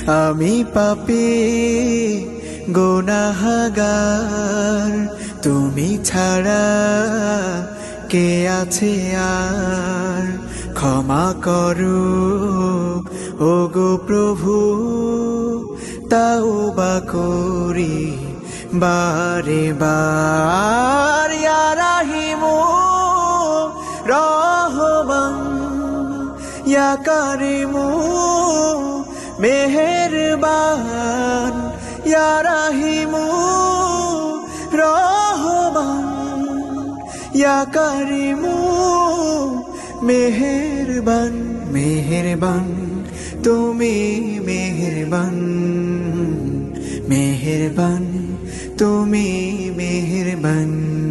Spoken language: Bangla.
আমি পাপী গুনাহগার, তুমি ছাড়া কে আছে আর? ক্ষমা করো ওগো প্রভু, তাওবা করি বারে বার। ইয়া রাহিমু রহমান, ইয়া কারিমু মেহেরবান, ইয়া রাহিমু রহমান, ইয়া কারিমু মেহেরবান। মেহেরবান তুমি মেহেরবান, মেহেরবান তুমি মেহেরবান।